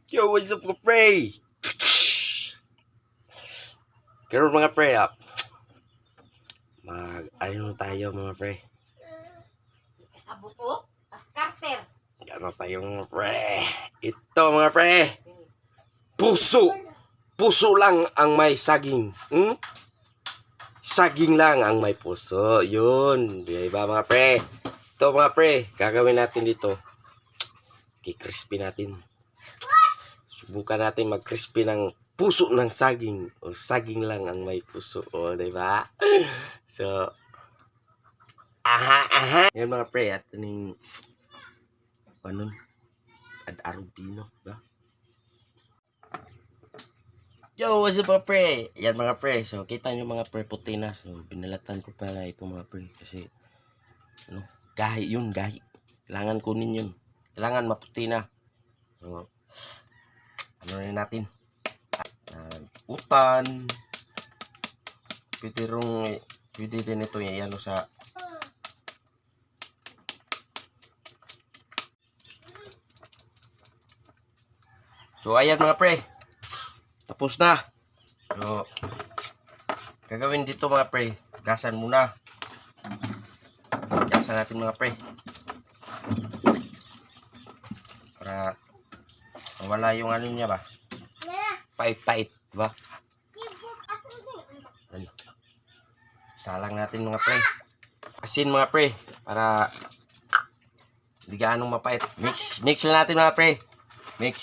Yo, what's up mga pre? Karoon mga pre, ano tayo mga pre? Sa buto, as Carter. Ano tayo mga pre? Ito mga pre, puso. Puso lang ang may saging. Saging lang ang may puso. Yun. Diba mga pre? Ito mga pre, gagawin natin dito. Crispy natin. Subukan natin mag-crispy ng puso ng saging. O saging lang ang may puso. O, diba? So, aha. Yan mga pre, at aning panon ad-arubino, ba? Yo, what's up mga pre? Yan mga pre. So, kita nyo mga pre puti na. So, binalatan ko pala ito mga pre. Kasi, gahi yun, gahi. Kailangan kunin yun. Kailangan maputi na. So, ano rin natin? Utan. Pwede din ito yan sa So, ayan mga pre. Tapos na. So, gagawin dito mga pre. Gasan muna. Gasan natin mga pre. Para mawala yung ano niya ba? Pait-pait, diba? Salang natin mga pre. Asin mga pre. Para hindi gaanong mapait. Mix lang natin mga pre. Mix.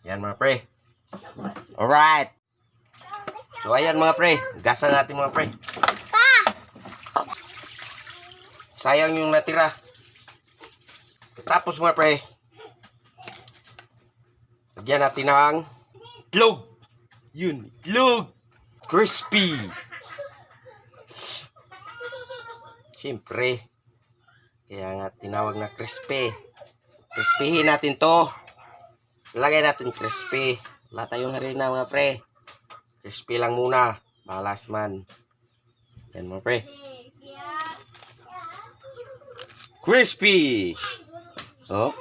Yan mga pre. Alright. So ayan mga pre. Gasan natin mga pre. Sayang yung natira. Tapos mga pre. Lagyan natin ng itlog. Yun. Itlog. Crispy. Siyempre. Kaya nga tinawag na crispy. Crispyhin natin to. Lagay natin crispy. Wala tayong harina mga pre. Crispy lang muna. Malas man. Yan mga pre. Crispy. Oh.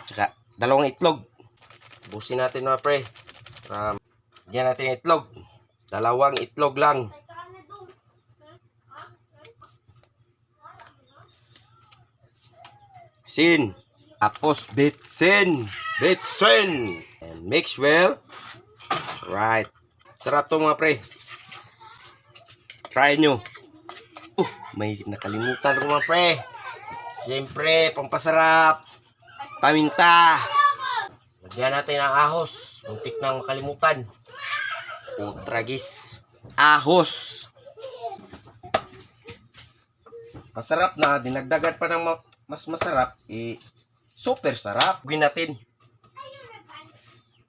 Tsaka dalawang itlog. Busin natin mga pre. Yan natin itlog. Dalawang itlog lang. Sin. Tapos bitsin. And mix well. Right. Sarap to mga pre. Try nyo. May nakalimutan ko mga pre. Siyempre, pampasarap. Paminta. Lagyan natin ang ahos. Muntik nang makalimutan. Putragis. Ahos. Masarap na. Dinagdagan pa ng mas masarap. Super sarap. Gawin natin.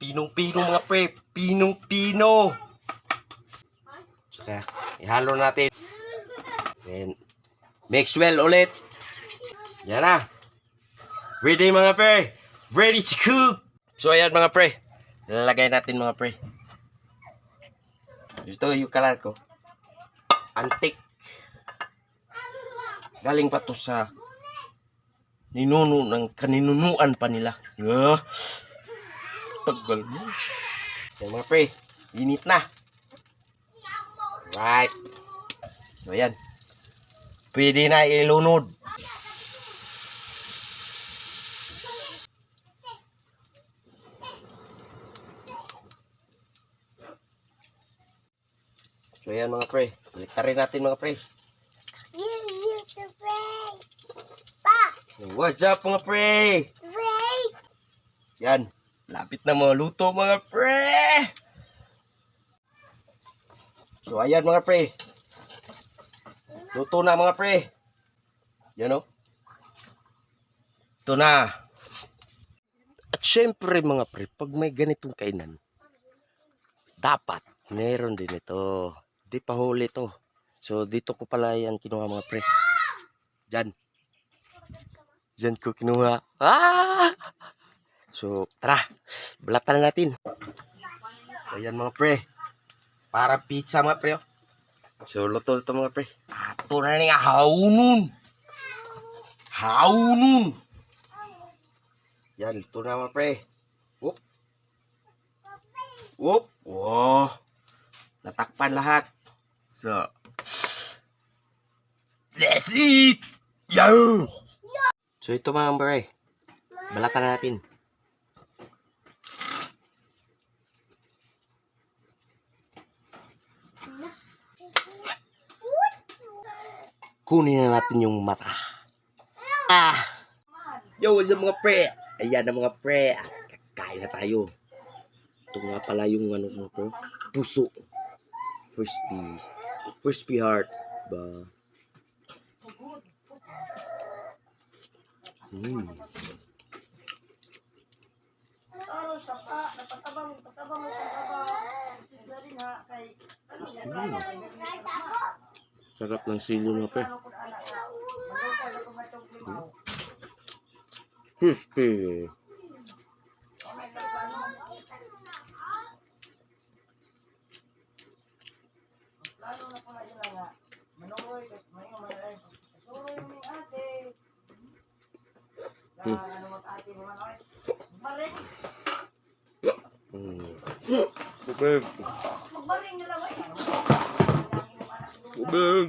Pinong-pino mga pre. Pinong-pino. Saka, ihalo natin. Then, mix well ulit. Yan na. Ready mga pre. Ready to cook. So, ayan mga pre. Lalagay natin mga pre. Ito yung kalat ko. Antik. Galing pa to sa ninuno ng kaninunuan pa nila. Tagal mo. So, mga pre. Init na. Right. So, ayan. Pwede na ilunod. So, ayan mga pre. Baliktarin natin mga pre. What's up mga pre? Yan. Lapit na mga luto mga pre. So, ayan mga pre. Luto na mga pre. Yan o. Ito na. At syempre mga pre, pag may ganitong kainan, dapat meron din ito. Di pa huli ito. So, dito ko pala yan kinuha mga pre. Diyan ko kinuha. So, tara. Balatan na natin. So, ayan mga pre. Para pizza mga pre. So, luto mga pre. Ito na nga. Haunun. Yan, luto na mga pre. Whoop. Whoop. Wow. Natakpan lahat. So, let's eat! Yo! So ito mga pre, balakan natin. Kunin na natin yung mata. Ah! Yo, what's up mga pre? Ayan na mga pre. Kakain na tayo. Ito nga pala yung ano mga pre. Puso. Crispy heart. Ba? Mm. Sarap ng sili mga pre. Crispy. Tubig. Tubig.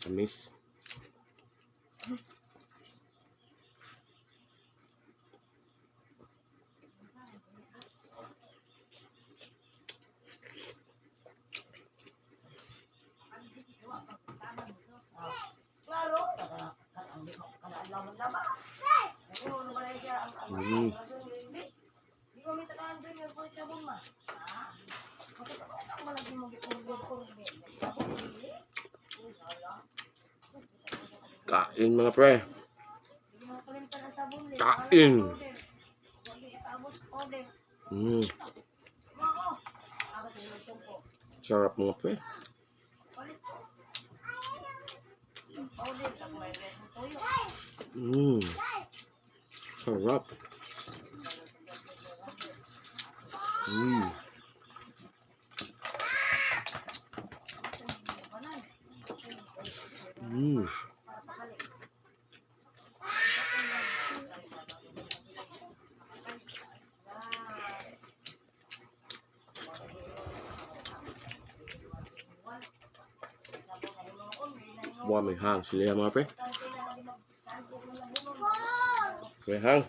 Tamis. Kain mga pre. Kain. Sarap mga pre. Sarap. Wow, may hang sila mga pre. May hang.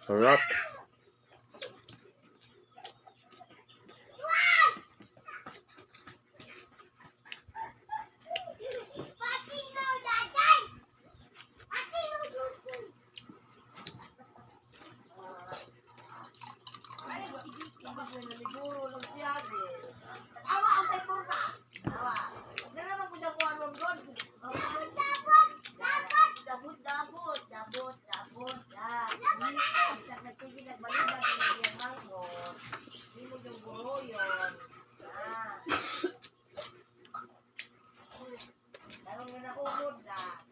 Sarap.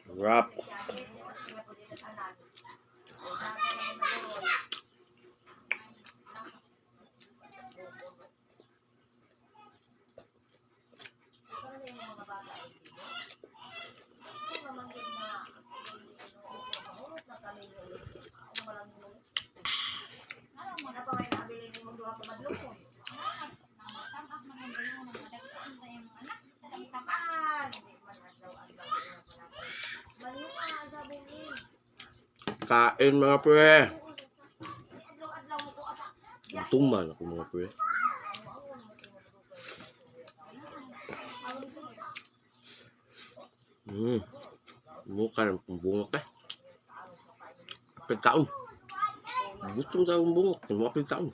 Sarap. Kain mga pre. Gutom man ako mga pre. Mukha ng pumbungok eh. Pagkaon. Gusto sa pumbungok. Mga pagkaon.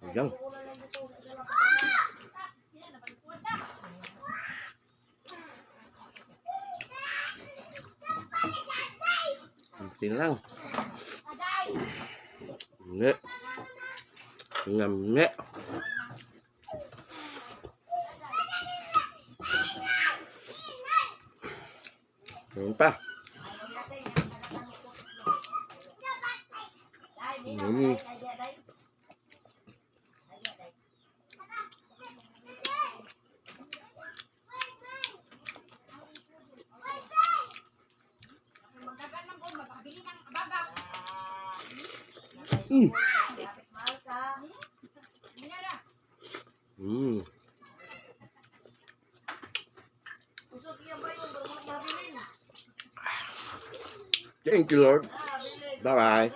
Ayan. Kunti lang. Ne. Ngam ne. Ayan pa. Thank you, Lord. Bye-bye.